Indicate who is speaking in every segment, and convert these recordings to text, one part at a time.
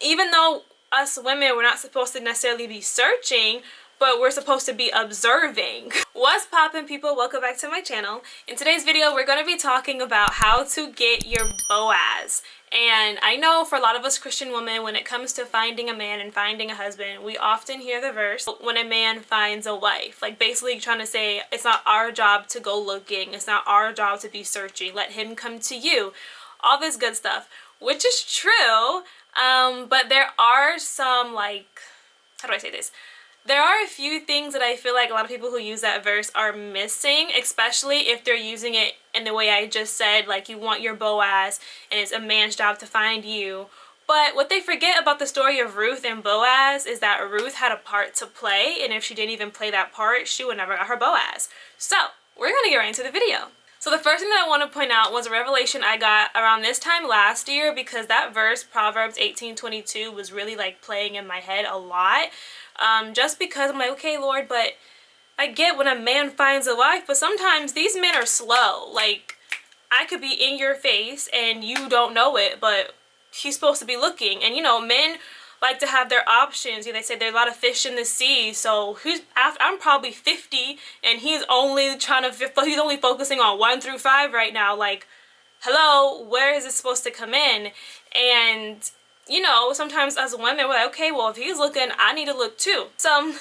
Speaker 1: even though us women, we're not supposed to necessarily be searching, but we're supposed to be observing. What's poppin', people? Welcome back to my channel. In today's video, we're going to be talking about how to get your Boaz. And I know for a lot of us Christian women, when it comes to finding a man and finding a husband, we often hear the verse, when a man finds a wife. Like basically trying to say, it's not our job to go looking. It's not our job to be searching. Let him come to you. All this good stuff, which is true. But there are some, like, how do I say this? There are a few things that I feel like a lot of people who use that verse are missing, especially if they're using it in the way I just said, like you want your Boaz and it's a man's job to find you. But what they forget about the story of Ruth and Boaz is that Ruth had a part to play, and if she didn't even play that part, she would never got her Boaz. So we're gonna get right into the video. So the first thing that I want to point out was a revelation I got around this time last year, because that verse, Proverbs 18:22, was really like playing in my head a lot. Just because I'm like, okay, Lord, but I get when a man finds a wife, but sometimes these men are slow. Like, I could be in your face and you don't know it, but he's supposed to be looking. And you know, men like to have their options. You know, they say there are a lot of fish in the sea. So I'm probably 50 and he's only he's only focusing on 1 through 5 right now. Like, hello, where is it supposed to come in? And you know, sometimes as women, we're like, okay, well, if he's looking, I need to look too. So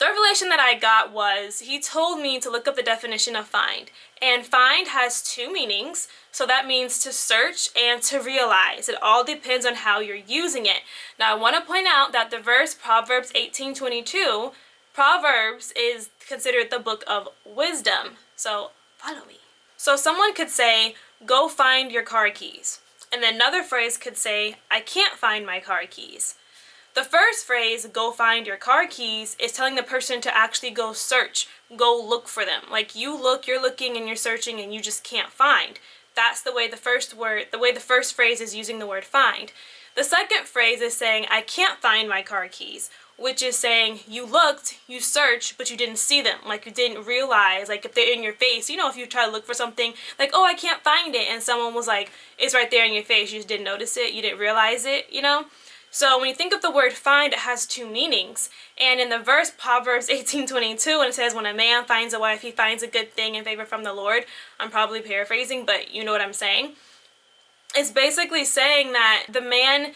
Speaker 1: the revelation that I got was, he told me to look up the definition of find. And find has 2 meanings. So that means to search and to realize. It all depends on how you're using it. Now, I want to point out that the verse Proverbs 18:22, Proverbs is considered the book of wisdom. So follow me. So someone could say, go find your car keys. And then another phrase could say, I can't find my car keys. The first phrase, go find your car keys, is telling the person to actually go search, go look for them. Like you're looking and you're searching and you just can't find. That's the way the first phrase is using the word find. The second phrase is saying, I can't find my car keys, which is saying you looked, you searched, but you didn't see them. Like you didn't realize, like if they're in your face, you know, if you try to look for something, like, oh, I can't find it, and someone was like, it's right there in your face, you just didn't notice it, you didn't realize it, you know? So when you think of the word find, it has 2 meanings. And in the verse Proverbs 18:22, when it says, when a man finds a wife, he finds a good thing and favor from the Lord, I'm probably paraphrasing, but you know what I'm saying. It's basically saying that the man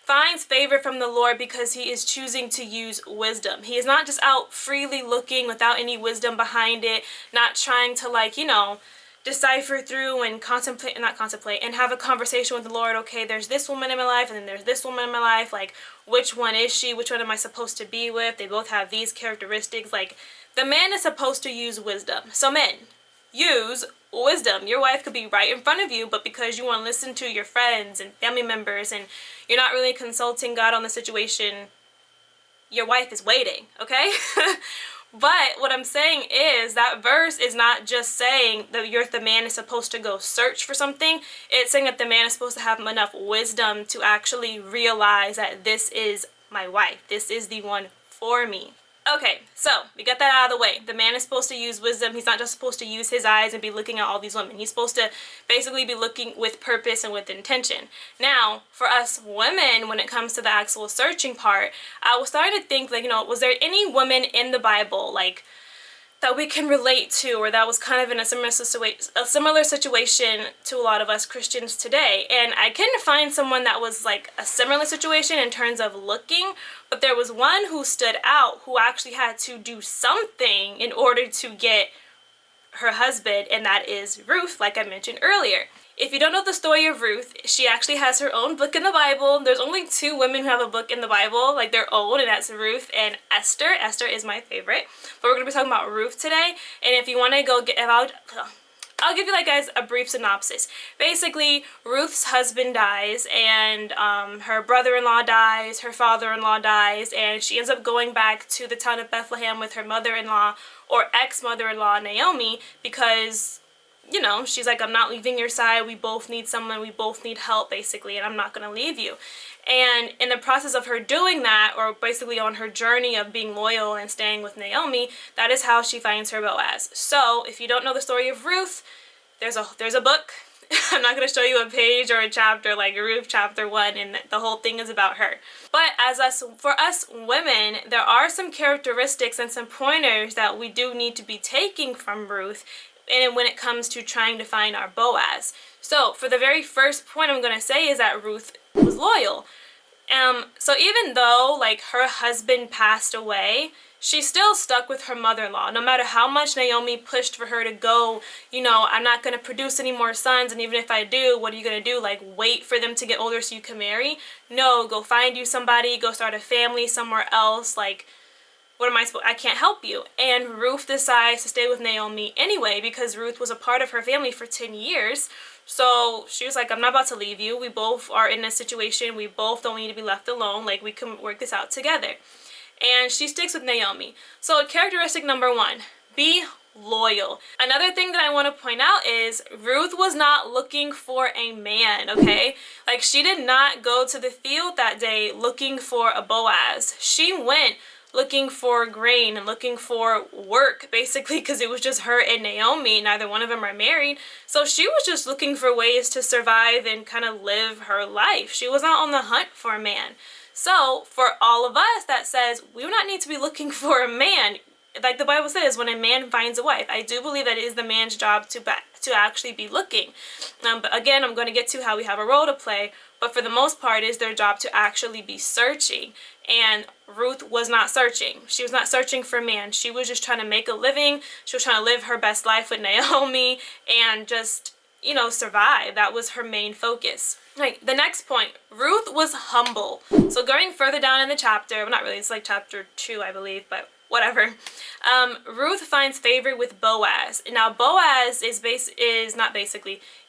Speaker 1: finds favor from the Lord because he is choosing to use wisdom. He is not just out freely looking without any wisdom behind it, not trying to, like, you know, decipher through and not contemplate and have a conversation with the Lord. Okay, there's this woman in my life and then there's this woman in my life. Like, which one is she? Which one am I supposed to be with? They both have these characteristics. Like, the man is supposed to use wisdom. So men, use wisdom. Your wife could be right in front of you, but because you want to listen to your friends and family members and you're not really consulting God on the situation, your wife is waiting, okay? But what I'm saying is that verse is not just saying that the man is supposed to go search for something. It's saying that the man is supposed to have enough wisdom to actually realize that this is my wife. This is the one for me. Okay, so we got that out of the way. The man is supposed to use wisdom. He's not just supposed to use his eyes and be looking at all these women. He's supposed to basically be looking with purpose and with intention. Now, for us women, when it comes to the actual searching part, I was starting to think, like, you know, was there any woman in the Bible, like, that we can relate to, or that was kind of in a similar situation to a lot of us Christians today? And I couldn't find someone that was like a similar situation in terms of looking, but there was one who stood out who actually had to do something in order to get her husband, and that is Ruth, like I mentioned earlier. If you don't know the story of Ruth, she actually has her own book in the Bible. There's only 2 women who have a book in the Bible, like their own, and that's Ruth and Esther. Esther is my favorite. But we're going to be talking about Ruth today. And if you want to go get, I'll give you, like, guys, a brief synopsis. Basically, Ruth's husband dies, and her brother-in-law dies, her father-in-law dies, and she ends up going back to the town of Bethlehem with her mother-in-law, or ex-mother-in-law, Naomi, because, you know, she's like, I'm not leaving your side. We both need someone. We both need help, basically, and I'm not going to leave you. And in the process of her doing that, or basically on her journey of being loyal and staying with Naomi, that is how she finds her Boaz. So if you don't know the story of Ruth, there's a book, I'm not going to show you a page or a chapter like Ruth chapter 1 and the whole thing is about her. But for us women, there are some characteristics and some pointers that we do need to be taking from Ruth and when it comes to trying to find our Boaz. So for the very first point I'm going to say is that Ruth was loyal. So even though like her husband passed away, she still stuck with her mother-in-law. No matter how much Naomi pushed for her to go, you know, I'm not going to produce any more sons, and even if I do, what are you going to do? Like wait for them to get older so you can marry? No, go find you somebody, go start a family somewhere else. Like, what am I supposed? I can't help you. And Ruth decides to stay with Naomi anyway because Ruth was a part of her family for 10 years. So she was like, I'm not about to leave you. We both are in a situation. We both don't need to be left alone. Like, we can work this out together. And she sticks with Naomi. So characteristic number 1, be loyal. Another thing that I want to point out is Ruth was not looking for a man, okay? Like, she did not go to the field that day looking for a Boaz. She went looking for grain and looking for work, basically, because it was just her and Naomi. Neither one of them are married. So she was just looking for ways to survive and kind of live her life. She was not on the hunt for a man. So for all of us, that says we do not need to be looking for a man. Like the Bible says, when a man finds a wife, I do believe that it is the man's job to actually be looking. But again, I'm going to get to how we have a role to play. But for the most part, it is their job to actually be searching. And Ruth was not searching. She was not searching for a man. She was just trying to make a living. She was trying to live her best life with Naomi and just, you know, survive. That was her main focus. Right, the next point, Ruth was humble. So going further down in the chapter, well, not really, it's like chapter 2, I believe, but whatever. Ruth finds favor with Boaz. Now Boaz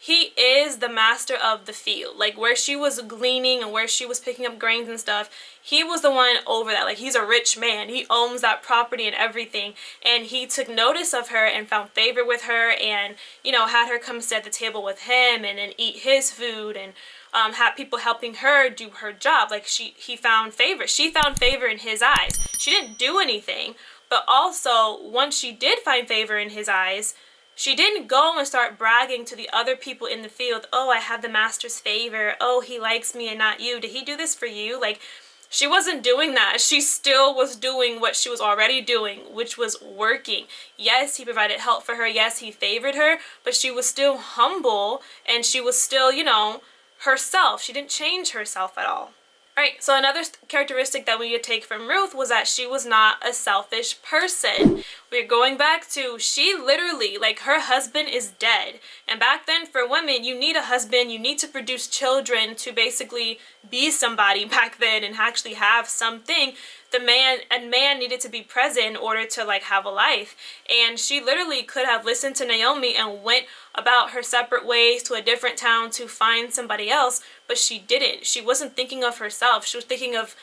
Speaker 1: he is the master of the field. Like where she was gleaning and where she was picking up grains and stuff, he was the one over that. Like he's a rich man. He owns that property and everything. And he took notice of her and found favor with her and, you know, had her come sit at the table with him and then eat his food and had people helping her do her job. Like he found favor. She found favor in his eyes. She didn't do anything, but also once she did find favor in his eyes, she didn't go and start bragging to the other people in the field, oh, I have the master's favor. Oh, he likes me and not you. Did he do this for you? Like, she wasn't doing that. She still was doing what she was already doing, which was working. Yes, he provided help for her. Yes, he favored her, but she was still humble and she was still, you know, herself. She didn't change herself at all. Right, so another characteristic that we could take from Ruth was that she was not a selfish person. We're going back to, she literally, like her husband is dead. And back then for women, you need a husband, you need to produce children to basically be somebody back then and actually have something. A man needed to be present in order to like have a life. And she literally could have listened to Naomi and went about her separate ways to a different town to find somebody else, but she didn't. She wasn't thinking of herself. She was thinking of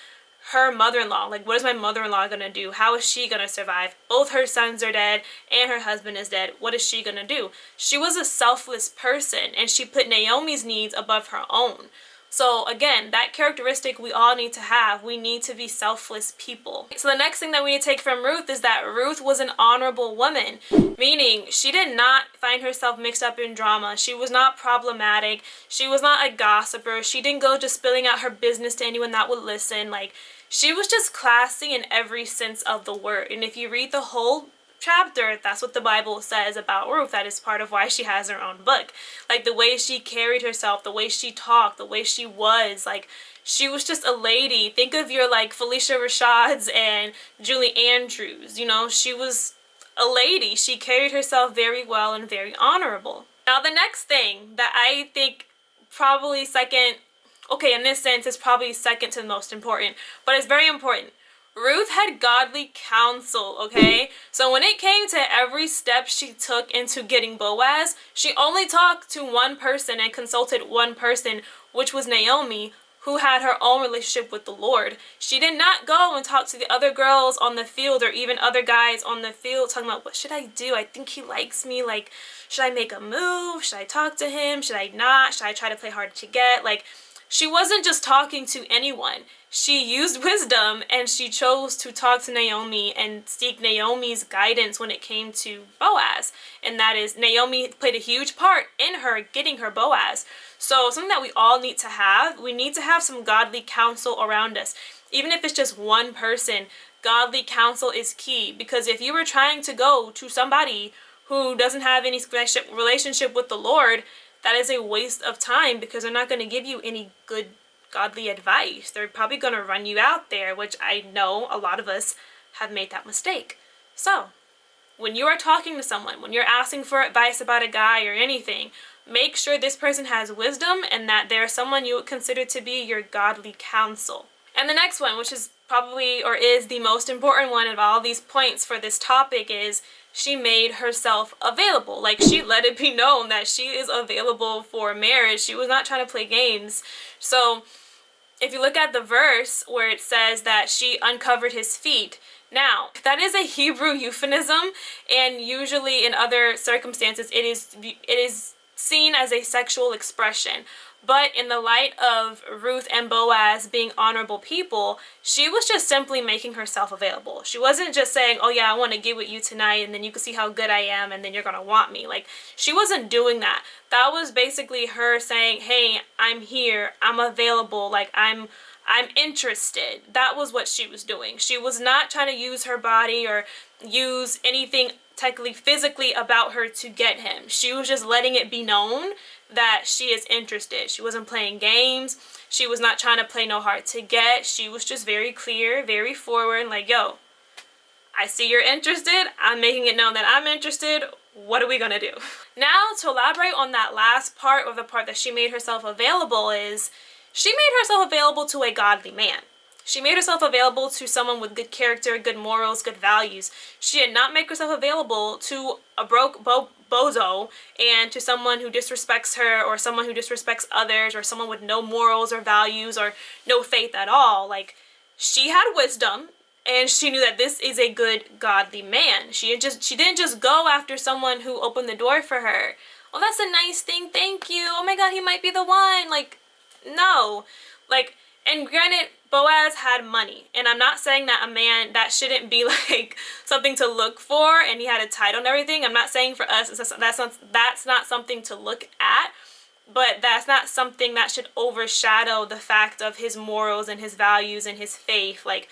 Speaker 1: her mother-in-law. Like, what is my mother-in-law gonna do? How is she gonna survive? Both her sons are dead and her husband is dead. What is she gonna do? She was a selfless person and she put Naomi's needs above her own. So again, that characteristic we all need to have. We need to be selfless people. So the next thing that we need to take from Ruth is that Ruth was an honorable woman, meaning she did not find herself mixed up in drama. She was not problematic. She was not a gossiper. She didn't go just spilling out her business to anyone that would listen. Like, she was just classy in every sense of the word. And if you read the whole chapter, that's what the Bible says about Ruth. That is part of why she has her own book. Like the way she carried herself, the way she talked, the way she was, like she was just a lady. Think of your like Felicia Rashads and Julie Andrews, you know, she was a lady. She carried herself very well and very honorable. Now the next thing that I think probably second, okay, in this sense is probably second to the most important, but it's very important. Ruth had godly counsel, okay? So when it came to every step she took into getting Boaz, she only talked to one person and consulted one person, which was Naomi, who had her own relationship with the Lord. She did not go and talk to the other girls on the field or even other guys on the field talking about, what should I do? I think he likes me. Like, should I make a move? Should I talk to him? Should I not? Should I try to play hard to get? Like, she wasn't just talking to anyone. She used wisdom and she chose to talk to Naomi and seek Naomi's guidance when it came to Boaz. And that is, Naomi played a huge part in her getting her Boaz. So something that we all need to have, we need to have some godly counsel around us. Even if it's just one person, godly counsel is key. Because if you were trying to go to somebody who doesn't have any relationship with the Lord, that is a waste of time, because they're not going to give you any good godly advice. They're probably going to run you out there, which I know a lot of us have made that mistake. So when you are talking to someone, when you're asking for advice about a guy or anything, make sure this person has wisdom and that they're someone you would consider to be your godly counsel. And the next one, which is probably or is the most important one of all these points for this topic, is she made herself available. Like, she let it be known that she is available for marriage. She was not trying to play games. So if you look at the verse where it says that she uncovered his feet, now that is a Hebrew euphemism, and usually in other circumstances it is seen as a sexual expression. But in the light of Ruth and Boaz being honorable people, she was just simply making herself available. She wasn't just saying, oh yeah, I want to get with you tonight and then you can see how good I am and then you're going to want me. Like, she wasn't doing that. That was basically her saying, hey, I'm here, I'm available, like I'm interested. That was what she was doing. She was not trying to use her body or use anything technically physically about her to get him. She was just letting it be known that she is interested. She wasn't playing games. She was not trying to play no hard to get. She was just very clear, very forward, like, yo, I see you're interested. I'm making it known that I'm interested. What are we gonna do? Now, to elaborate on that last part, or the part that she made herself available, is she made herself available to a godly man. She made herself available to someone with good character, good morals, good values. She did not make herself available to a broke bozo and to someone who disrespects her, or someone who disrespects others, or someone with no morals or values or no faith at all. Like, she had wisdom and she knew that this is a good godly man. She didn't just go after someone who opened the door for her. Oh, that's a nice thing, thank you. Oh my God, he might be the one. Like, no. Like, and granted, Boaz had money, and I'm not saying that a man, that shouldn't be like something to look for, and he had a title and everything. I'm not saying for us that's not something to look at, but that's not something that should overshadow the fact of his morals and his values and his faith. Like,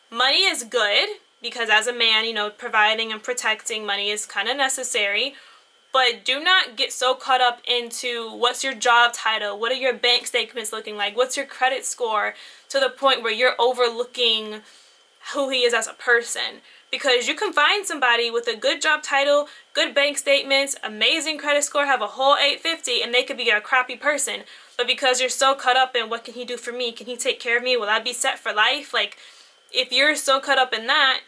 Speaker 1: money is good, because as a man, you know, providing and protecting, money is kind of necessary. But do not get so caught up into what's your job title, what are your bank statements looking like, what's your credit score, to the point where you're overlooking who he is as a person. Because you can find somebody with a good job title, good bank statements, amazing credit score, have a whole 850, and they could be a crappy person. But because you're so caught up in what can he do for me, can he take care of me, will I be set for life? Like, if you're so caught up in that,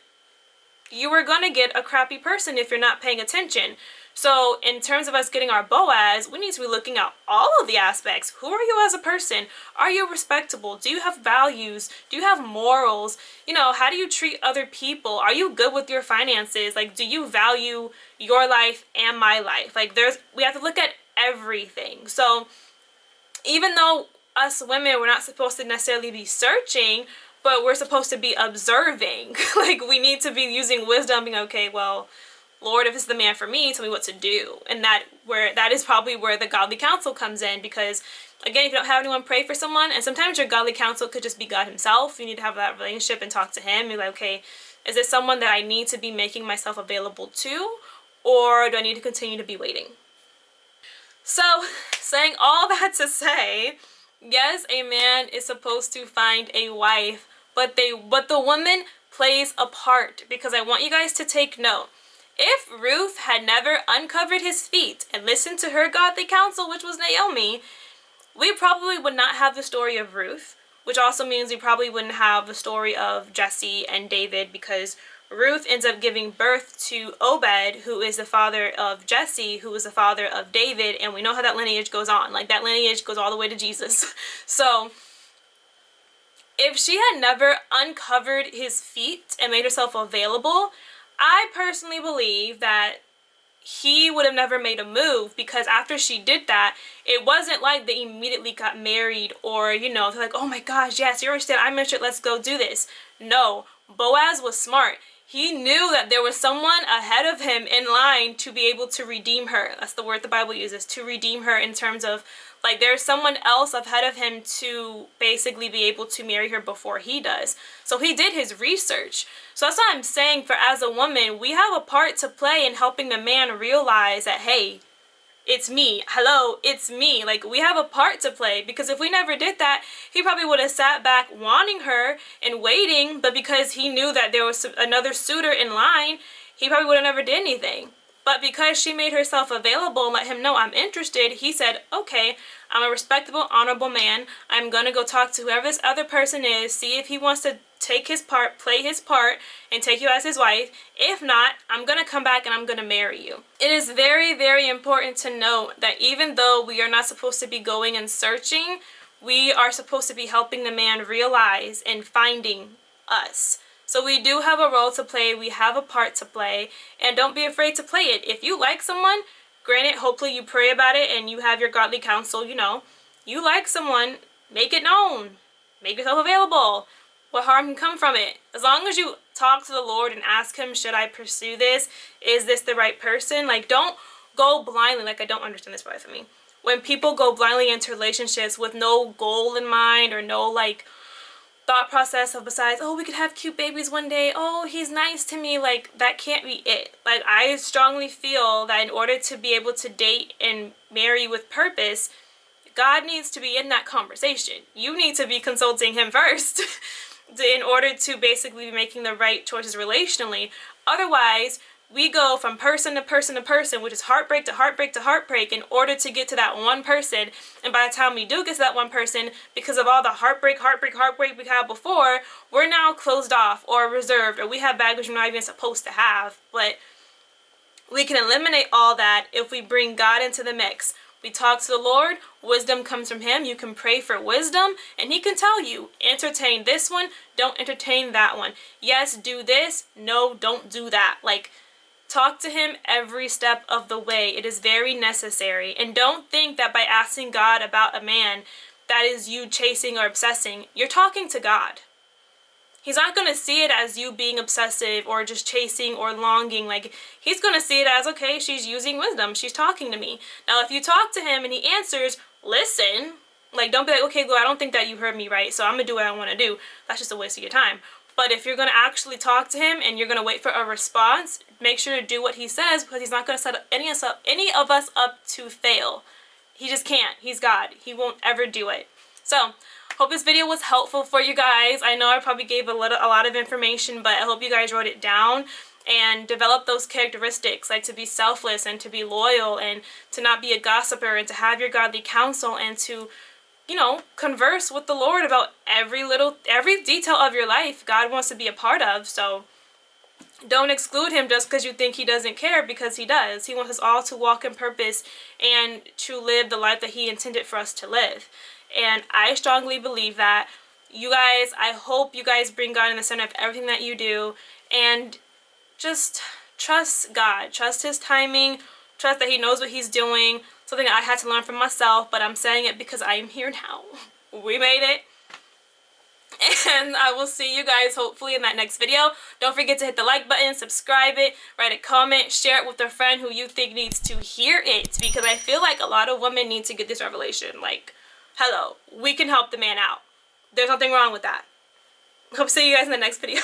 Speaker 1: you are going to get a crappy person if you're not paying attention. So in terms of us getting our Boaz, we need to be looking at all of the aspects. Who are you as a person? Are you respectable? Do you have values? Do you have morals? You know, how do you treat other people? Are you good with your finances? Like, do you value your life and my life? Like, we have to look at everything. So even though us women, we're not supposed to necessarily be searching, but we're supposed to be observing. Like, we need to be using wisdom, being okay, well, Lord, if it's the man for me, tell me what to do. And that is probably where the godly counsel comes in, because again, if you don't have anyone, pray for someone. And sometimes your godly counsel could just be God himself. You need to have that relationship and talk to him. You're like, okay, is this someone that I need to be making myself available to, or do I need to continue to be waiting? So saying all that to say, yes, a man is supposed to find a wife, but the woman plays a part, because I want you guys to take note. If Ruth had never uncovered his feet and listened to her godly counsel, which was Naomi, we probably would not have the story of Ruth, which also means we probably wouldn't have the story of Jesse and David, because Ruth ends up giving birth to Obed, who is the father of Jesse, who is the father of David, and we know how that lineage goes on. Like, that lineage goes all the way to Jesus. So if she had never uncovered his feet and made herself available, I personally believe that he would have never made a move, because after she did that, it wasn't like they immediately got married, or, you know, they're like, oh my gosh, yes, you're interested, I'm interested, let's go do this. No, Boaz was smart. He knew that there was someone ahead of him in line to be able to redeem her. That's the word the Bible uses, to redeem her, in terms of, like, there's someone else ahead of him to basically be able to marry her before he does. So he did his research. So that's what I'm saying, for as a woman, we have a part to play in helping the man realize that, hey, it's me. Hello, it's me. Like, we have a part to play, because if we never did that, he probably would have sat back wanting her and waiting, but because he knew that there was another suitor in line, he probably would have never did anything. But because she made herself available and let him know, I'm interested, he said, okay, I'm a respectable, honorable man. I'm going to go talk to whoever this other person is, see if he wants to take his part, play his part, and take you as his wife. If not, I'm going to come back and I'm going to marry you. It is very, very important to note that even though we are not supposed to be going and searching, we are supposed to be helping the man realize and finding us. So we do have a role to play, we have a part to play, and don't be afraid to play it. If you like someone, granted, hopefully you pray about it and you have your godly counsel, you know, you like someone, make it known, make yourself available. What harm can come from it? As long as you talk to the Lord and ask him, should I pursue this? Is this the right person? Like, don't go blindly. Like, I don't understand this part for me. When people go blindly into relationships with no goal in mind, or no, like, thought process of besides, oh, we could have cute babies one day, oh, he's nice to me, like, that can't be it. Like, I strongly feel that in order to be able to date and marry with purpose, God needs to be in that conversation. You need to be consulting him first in order to basically be making the right choices relationally. Otherwise, we go from person to person to person, which is heartbreak to heartbreak to heartbreak, in order to get to that one person. And by the time we do get to that one person, because of all the heartbreak we had before, we're now closed off or reserved, or we have baggage we're not even supposed to have. But we can eliminate all that if we bring God into the mix. We talk to the Lord, wisdom comes from him. You can pray for wisdom, and he can tell you, entertain this one, don't entertain that one. Yes, do this, no, don't do that. Like, talk to him every step of the way. It is very necessary. And don't think that by asking God about a man, that is you chasing or obsessing. You're talking to God. He's not going to see it as you being obsessive or just chasing or longing. Like, he's going to see it as, okay, she's using wisdom. She's talking to me. Now, if you talk to him and he answers, listen. Like, don't be like, okay, Lord, I don't think that you heard me right, so I'm going to do what I want to do. That's just a waste of your time. But if you're going to actually talk to him and you're going to wait for a response, make sure to do what he says, because he's not going to set any of us up to fail. He just can't. He's God. He won't ever do it. So, hope this video was helpful for you guys. I know I probably gave a lot of information, but I hope you guys wrote it down and develop those characteristics, like to be selfless and to be loyal and to not be a gossiper and to have your godly counsel and to, you know, converse with the Lord about every detail of your life God wants to be a part of. So don't exclude him just because you think he doesn't care, because he does. He wants us all to walk in purpose and to live the life that he intended for us to live. And I strongly believe that. You guys, I hope you guys bring God in the center of everything that you do, and just trust God. Trust his timing. Trust that he knows what he's doing. Something that I had to learn from myself, but I'm saying it because I am here now. We made it. And I will see you guys hopefully in that next video. Don't forget to hit the like button, subscribe it, write a comment, share it with a friend who you think needs to hear it, because I feel like a lot of women need to get this revelation. Like, hello, we can help the man out. There's nothing wrong with that. Hope to see you guys in the next video.